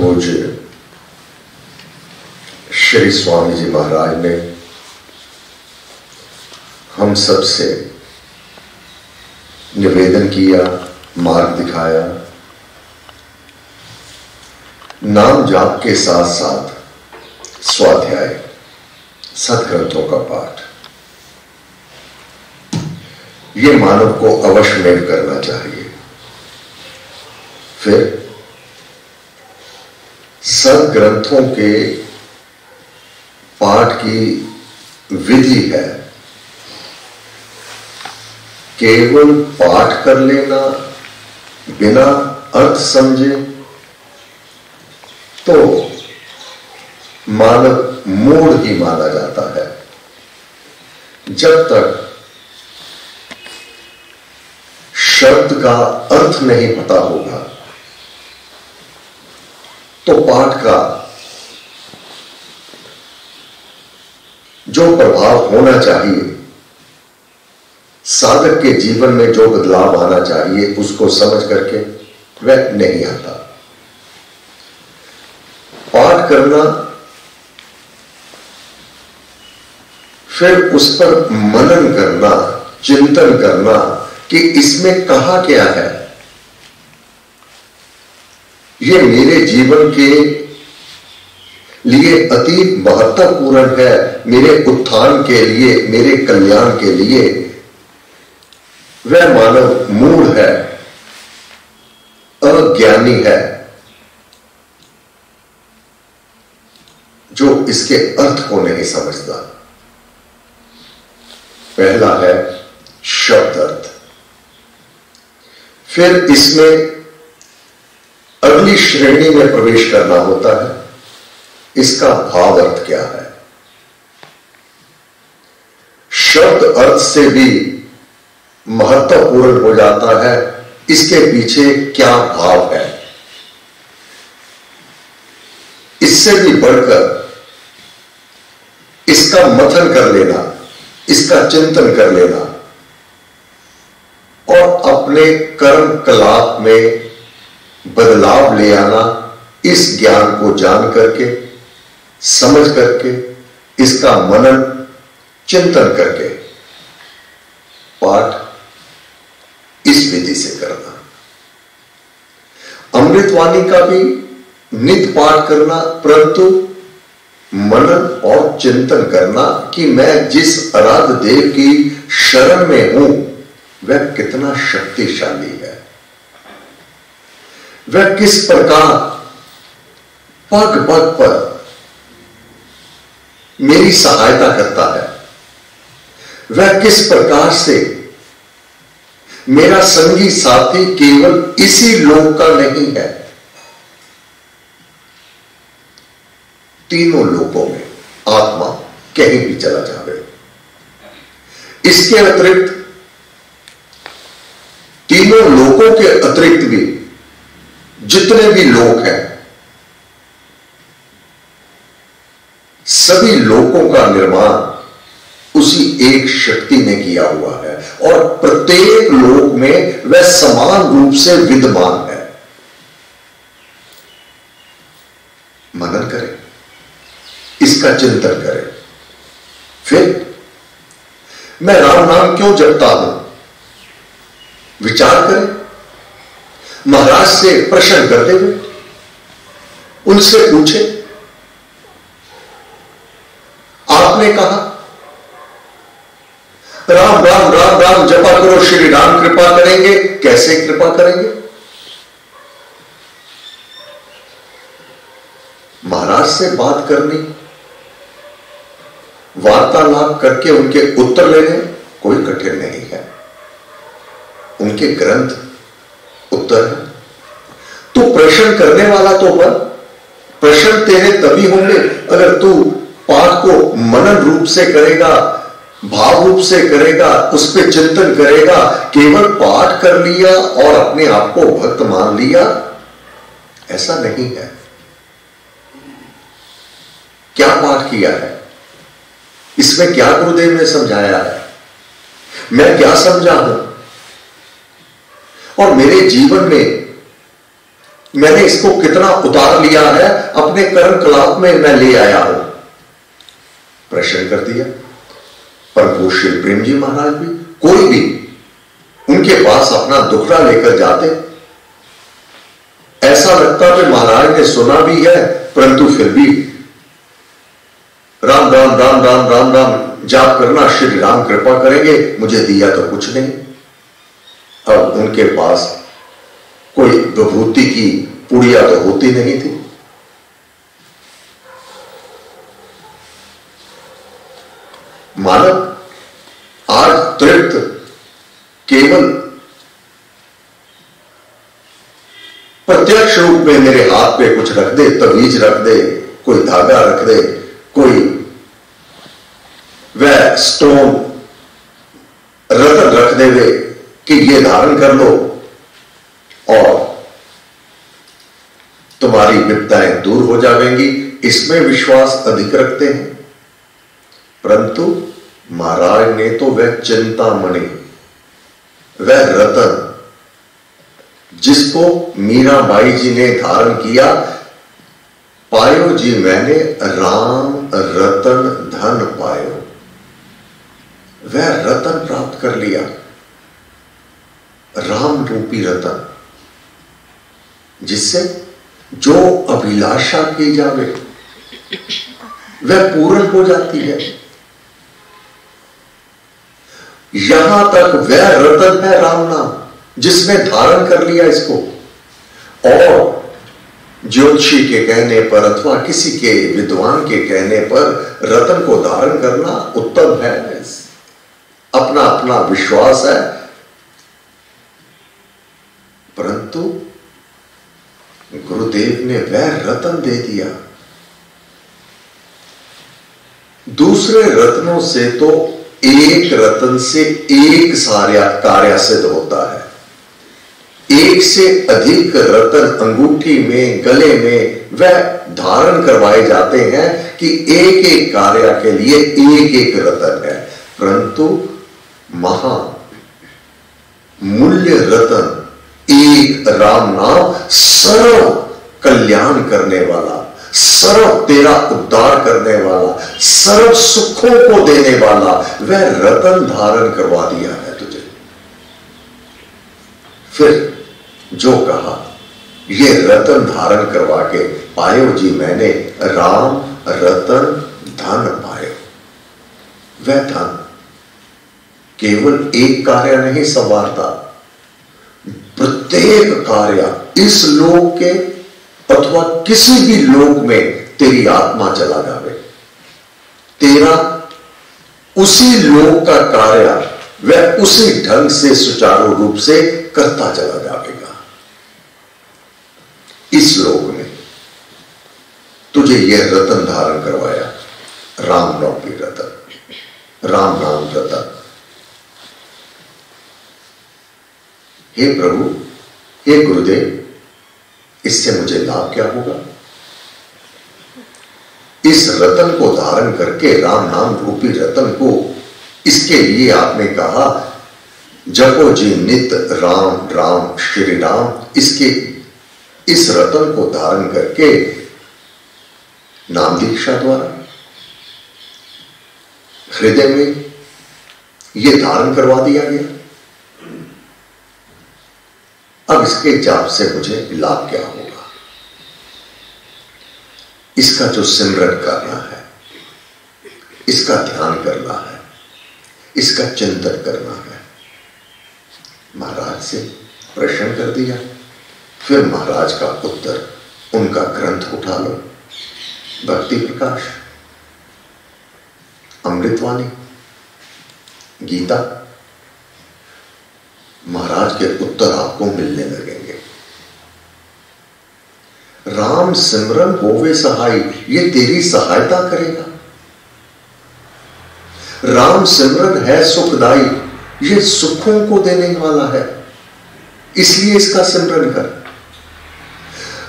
पूज्य श्री स्वामी जी महाराज ने हम सबसे निवेदन किया, मार्ग दिखाया, नाम जाप के साथ साथ स्वाध्याय सदग्रंथों का पाठ ये मानव को अवश्य में करना चाहिए। फिर सदग्रंथों के पाठ की विधि है केवल पाठ कर लेना बिना अर्थ समझे तो मानव मूढ़ ही माना जाता है। जब तक शब्द का अर्थ नहीं पता होगा तो पाठ का जो प्रभाव होना चाहिए, साधक के जीवन में जो बदलाव आना चाहिए, उसको समझ करके वह नहीं आता। पाठ करना, फिर उस पर मनन करना, चिंतन करना कि इसमें कहा क्या है, यह मेरे जीवन के लिए अति महत्वपूर्ण है, मेरे उत्थान के लिए, मेरे कल्याण के लिए। वह मानव मूढ़ है, अज्ञानी है, जो इसके अर्थ को नहीं समझता। पहला है शब्द अर्थ, फिर इसमें अगली श्रेणी में प्रवेश करना होता है, इसका भाव अर्थ क्या है। शब्द अर्थ से भी महत्वपूर्ण हो जाता है इसके पीछे क्या भाव है। इससे भी बढ़कर इसका मथन कर लेना, इसका चिंतन कर लेना और अपने कर्म कलाप में बदलाव ले आना, इस ज्ञान को जान करके, समझ करके, इसका मनन चिंतन करके पाठ इस विधि से करना। अमृतवाणी का भी नित्य पाठ करना, परंतु मनन और चिंतन करना कि मैं जिस आराध्य देव की शरण में हूं वह कितना शक्तिशाली है, वह किस प्रकार पग पग पर मेरी सहायता करता है, वह किस प्रकार से मेरा संगी साथी केवल इसी लोक का नहीं है, तीनों लोकों में आत्मा कहीं भी चला जावे। इसके अतिरिक्त तीनों लोकों के अतिरिक्त भी जितने भी लोक हैं, सभी लोकों का निर्माण उसी एक शक्ति ने किया हुआ है और प्रत्येक लोक में वह समान रूप से विद्यमान है। मनन करें, इसका चिंतन करें। फिर मैं राम नाम क्यों जपता हूं, विचार करें। महाराज से प्रश्न करते हुए उनसे पूछे, आपने कहा राम राम राम राम जपा करो, श्री राम कृपा करेंगे। कैसे कृपा करेंगे? महाराज से बात करनी, वार्तालाप करके उनके उत्तर लेने कोई कठिन नहीं है। उनके ग्रंथ उत्तर है, तू प्रश्न करने वाला तो बन। प्रश्न तेरे तभी होंगे अगर तू पाठ को मनन रूप से करेगा, भाव रूप से करेगा, उस पर चिंतन करेगा। केवल पाठ कर लिया और अपने आप को भक्त मान लिया, ऐसा नहीं है। क्या पाठ किया है, इसमें क्या गुरुदेव ने समझाया है, मैं क्या समझा हूं और मेरे जीवन में मैंने इसको कितना उतार लिया है, अपने कर्म कलाप में मैं ले आया हूं। प्रश्न कर दिया। पर श्री प्रेम जी महाराज भी, कोई भी उनके पास अपना दुखड़ा लेकर जाते, ऐसा लगता कि महाराज ने सुना भी है, परंतु फिर भी राम राम राम राम राम राम जाप करना, श्री राम कृपा करेंगे, मुझे दिया तो कुछ नहीं। अब उनके पास कोई विभूति की पुड़िया तो होती नहीं थी। मानव आज तृप्त केवल प्रत्यक्ष रूप में मेरे हाथ पे कुछ रख दे, तवीज रख दे, कोई धागा रख दे, कोई वह स्टोन रतन रख देवे कि ये धारण कर लो और तुम्हारी विपदाएं दूर हो जाएंगी, इसमें विश्वास अधिक रखते हैं। परंतु महाराज ने तो वह चिंतामणि, वह रतन जिसको मीराबाई जी ने धारण किया, पायो जी मैंने राम रतन धन पायो, वह रतन प्राप्त कर लिया, राम रूपी रतन, जिससे जो अभिलाषा की जावे वह पूर्ण हो जाती है। यहां तक वह रतन है राम नाम, जिसने धारण कर लिया इसको। और ज्योतिषी के कहने पर अथवा किसी के विद्वान के कहने पर रतन को धारण करना उत्तम है, अपना अपना विश्वास है। परंतु गुरुदेव ने वह रतन दे दिया। दूसरे रत्नों से तो एक रतन से एक सारा कार्य सिद्ध होता है। एक से अधिक रतन अंगूठी में, गले में वह धारण करवाए जाते हैं कि एक एक कार्य के लिए एक एक रतन है। परंतु महा मूल्य रतन एक राम नाम, सर्व कल्याण करने वाला, सर्व तेरा उद्धार करने वाला, सर्व सुखों को देने वाला, वह रतन धारण करवा दिया है तुझे। फिर जो कहा, ये रतन धारण करवा के पायो जी मैंने राम रतन धन पायो। वह धन केवल एक कार्य नहीं संवारता, प्रत्येक कार्य इस लोक के अथवा किसी भी लोक में तेरी आत्मा चला जावे, तेरा उसी लोक का कार्य वह उसी ढंग से सुचारू रूप से करता चला जाएगा। इस लोक में तुझे यह रतन धारण करवाया, राम रूपी रतन, राम नाम रतन। हे प्रभु, हे गुरुदेव, इससे मुझे लाभ क्या होगा? इस रतन को धारण करके, राम नाम रूपी रतन को, इसके लिए आपने कहा जपो जी नित राम राम श्री राम। इसके इस रतन को धारण करके नाम दीक्षा द्वारा हृदय में यह धारण करवा दिया गया। अब इसके जाप से मुझे लाभ क्या होगा? इसका जो सिमरन करना है, इसका ध्यान करना है, इसका चिंतन करना है। महाराज से प्रश्न कर दिया। फिर महाराज का उत्तर, उनका ग्रंथ उठा लो, भक्ति प्रकाश, अमृतवाणी, गीता। महाराज के उत्तर आपको मिलने लगेंगे। राम सिमरन होवे सहाय, ये तेरी सहायता करेगा। राम सिमरन है सुखदाई, ये सुखों को देने वाला है, इसलिए इसका सिमरन कर।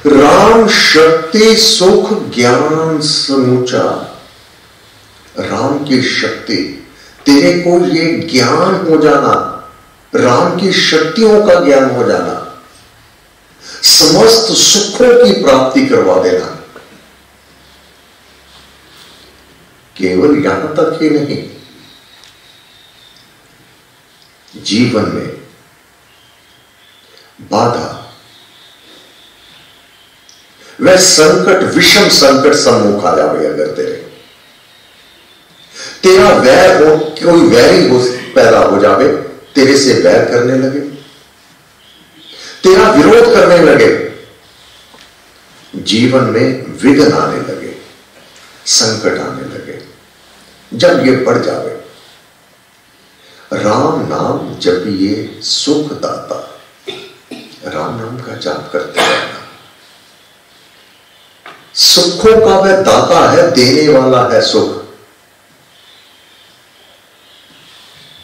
राम शक्ति सुख ज्ञान समूचा, राम की शक्ति, तेरे को ये ज्ञान हो जाना, राम की शक्तियों का ज्ञान हो जाना, समस्त सुखों की प्राप्ति करवा देना। केवल यहां तक ही नहीं, जीवन में बाधा, वह संकट, विषम संकट सम्मुख आ जावे अगर तेरा वैर हो, कोई वैरी हो पैदा हो जावे, तेरे से वैर करने लगे, तेरा विरोध करने लगे, जीवन में विघ्न आने लगे, संकट आने लगे, जब ये बढ़ जावे, राम नाम जपिए सुख दाता, राम नाम का जाप करते रहना। सुखों का वह दाता है, देने वाला है सुख।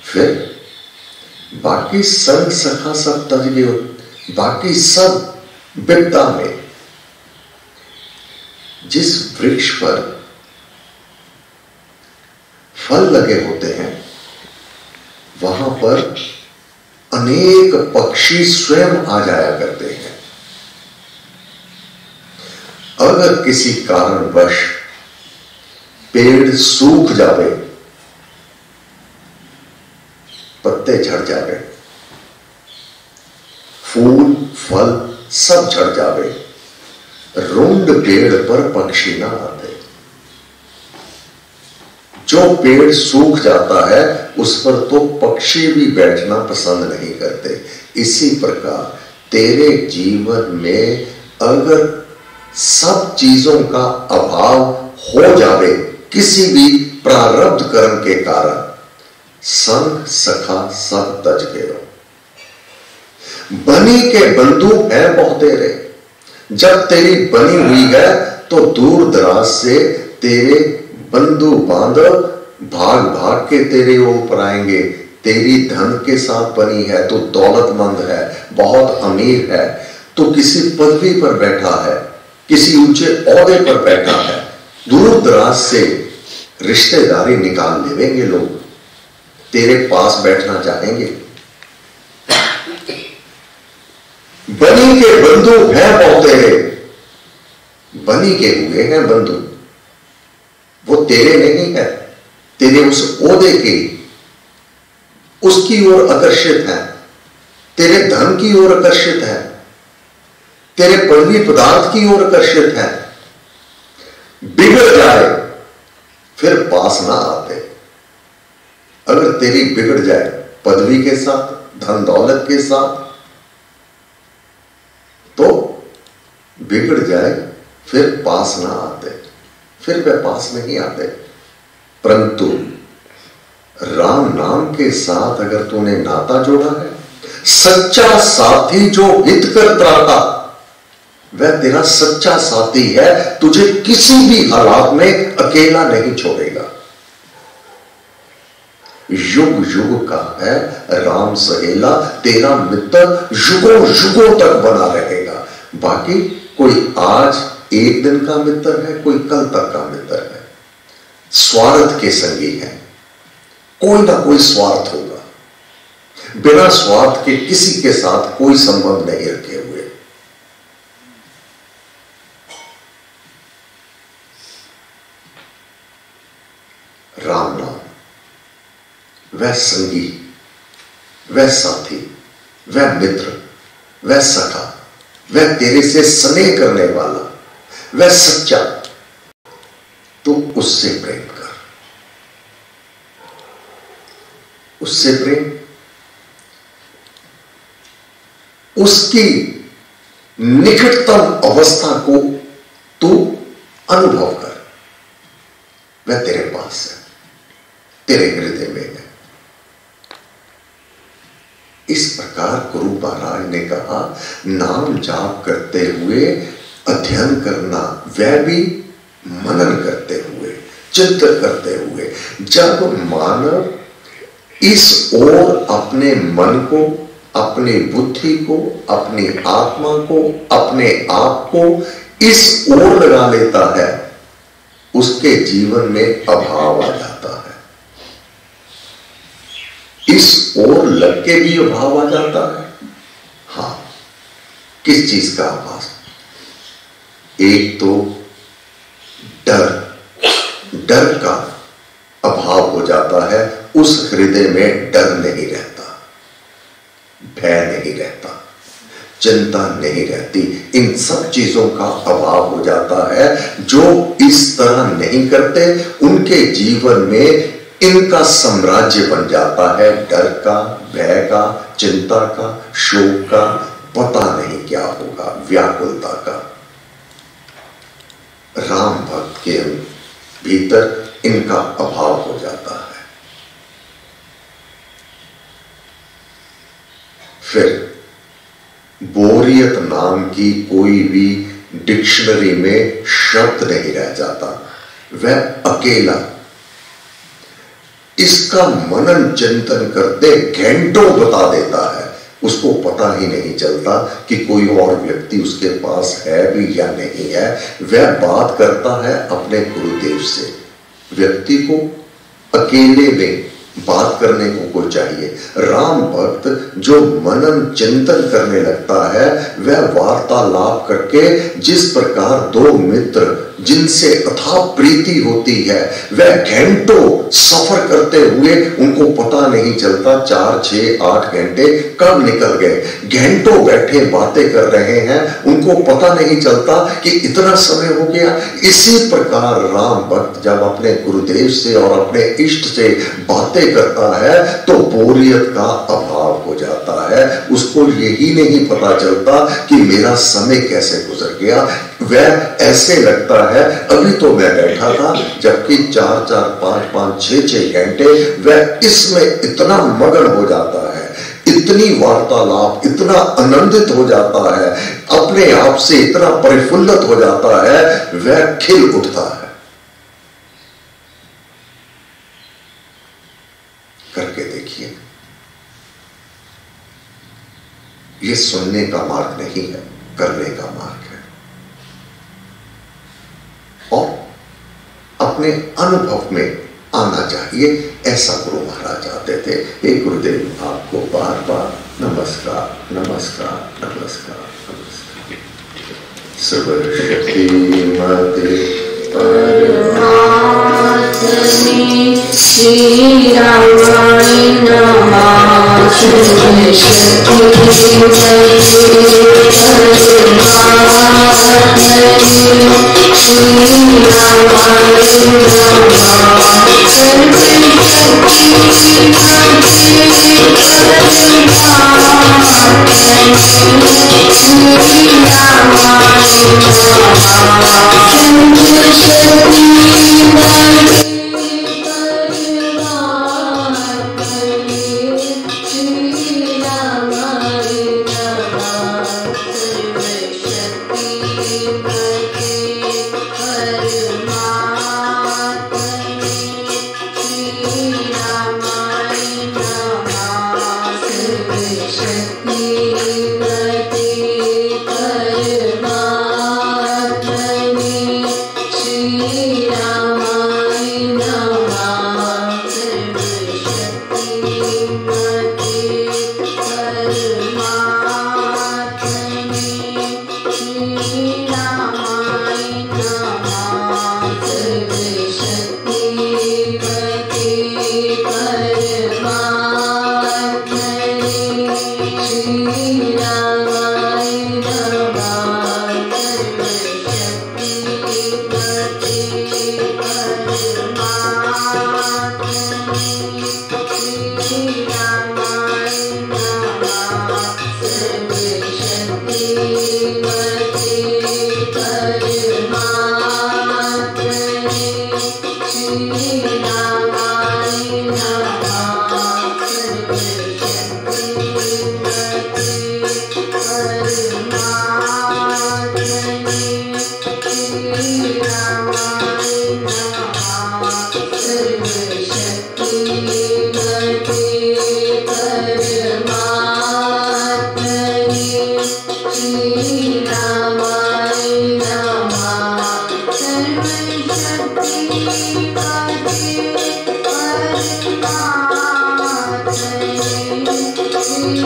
फिर बाकी संग सखा सब तज गए, बाकी सब विपदा में जिस वृक्ष पर फल लगे होते हैं, वहां पर अनेक पक्षी स्वयं आ जाया करते हैं। अगर किसी कारणवश पेड़ सूख जावे, पत्ते झड़ जावे, फूल फल सब झड़ जावे, रुंड पेड़ पर पक्षी ना आते। जो पेड़ सूख जाता है उस पर तो पक्षी भी बैठना पसंद नहीं करते। इसी प्रकार तेरे जीवन में अगर सब चीजों का अभाव हो जावे किसी भी प्रारब्ध कर्म के कारण, संग सखा सब तज गए। बनी के बंधु है बहुतेरे, जब तेरी बनी हुई है तो दूर दराज से तेरे बंधु बांधव भाग भाग के तेरे ऊपर आएंगे। तेरी धन के साथ बनी है तो दौलतमंद है, बहुत अमीर है, तो किसी पदवी पर बैठा है, किसी ऊंचे ओहदे पर बैठा है, दूर दराज से रिश्तेदारी निकाल लेंगे लोग, तेरे पास बैठना चाहेंगे। बनी के बंधु हैं बहुतेरे, बनी के हुए हैं बंधु, वो तेरे नहीं है, तेरे उस ओहदे के उसकी ओर आकर्षित है, तेरे धन की ओर आकर्षित है, तेरे पदवी पदार्थ की ओर आकर्षित है। बिगड़ जाए फिर पास ना आते। अगर तेरी बिगड़ जाए पदवी के साथ, धन दौलत के साथ, तो बिगड़ जाए फिर पास ना आते, फिर वे पास नहीं आते। परंतु राम नाम के साथ अगर तूने नाता जोड़ा है, सच्चा साथी जो हित कर त्राता, वह तेरा सच्चा साथी है, तुझे किसी भी हालात में अकेला नहीं छोड़ेगा। युग युग का है राम सहेला, तेरा मित्र युगों युगों तक बना रहेगा। बाकी कोई आज एक दिन का मित्र है, कोई कल तक का मित्र है, स्वार्थ के संगी है, कोई ना कोई स्वार्थ होगा, बिना स्वार्थ के किसी के साथ कोई संबंध नहीं रखे हुए। राम नाम वह संगी, वह साथी, वह मित्र, वह सखा, वह तेरे से स्नेह करने वाला, वह सच्चा, तो उससे प्रेम कर, उससे प्रेम, उसकी निकटतम अवस्था को तू अनुभव कर। वह तेरे पास है, तेरे हृदय में है। इस प्रकार गुरु महाराज ने कहा, नाम जाप करते हुए अध्ययन करना, वह भी मनन करते हुए, चिंतन करते हुए। जब मानव इस ओर अपने मन को, अपनी बुद्धि को, अपनी आत्मा को, अपने आप को इस ओर लगा लेता है, उसके जीवन में अभाव आ जाता है। इस ओर लग के भी अभाव आ जाता है। हाँ, किस चीज का आभास? एक तो डर का अभाव हो जाता है, उस हृदय में डर नहीं रहता, भय नहीं रहता, चिंता नहीं रहती, इन सब चीजों का अभाव हो जाता है। जो इस तरह नहीं करते उनके जीवन में इनका साम्राज्य बन जाता है, डर का, भय का, चिंता का, शोक का, पता नहीं क्या होगा, व्याकुलता का। राम भक्त के भीतर इनका अभाव हो जाता है। फिर बोरियत नाम की कोई भी डिक्शनरी में शब्द नहीं रह जाता, वह अकेला इसका मनन चिंतन करते घंटों बता देता है, उसको पता ही नहीं चलता कि कोई और व्यक्ति उसके पास है भी या नहीं है। वह बात करता है अपने गुरुदेव से। व्यक्ति को अकेले में बात करने को चाहिए। राम भक्त जो मनन चिंतन करने लगता है, वह वार्तालाप करके जिस प्रकार दो मित्र जिनसे अथाह प्रीति होती है, वह घंटों सफर करते हुए उनको पता नहीं चलता 4, 6, 8 घंटे कब निकल गए। घंटों बैठे बातें कर रहे हैं, उनको पता नहीं चलता कि इतना समय हो गया। इसी प्रकार राम भक्त जब अपने गुरुदेव से और अपने इष्ट से बातें करता है तो बोरियत का अभाव हो जाता है। उसको यही नहीं पता चलता कि मेरा समय कैसे गुजर गया। वह ऐसे लगता है अभी तो मैं बैठा था, जबकि 4, 5, 6 घंटे वह इसमें इतना मगन हो जाता है, इतनी वार्तालाप, इतना आनंदित हो जाता है, अपने आप से इतना परिफुल्लित हो जाता है, वह खिल उठता है। करके देखिए, ये सुनने का मार्ग नहीं है, करने का मार्ग है। और अपने अनुभव में आना चाहिए, ऐसा गुरु महाराज आते थे। हे गुरुदेव, आपको बार बार नमस्कार, नमस्कार, नमस्कार, नमस्कार। सर्वशक्ति मते परमात्मने श्री रामाय नमः। सर्वशक्ति मते श्री रामाय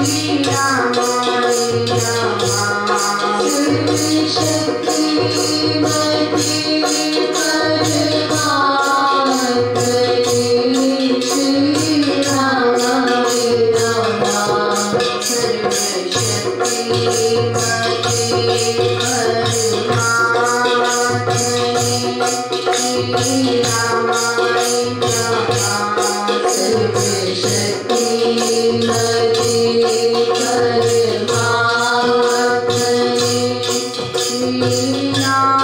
Shri Rama रामाय नमः सर्वशक्तिमते परमात्मने श्री राम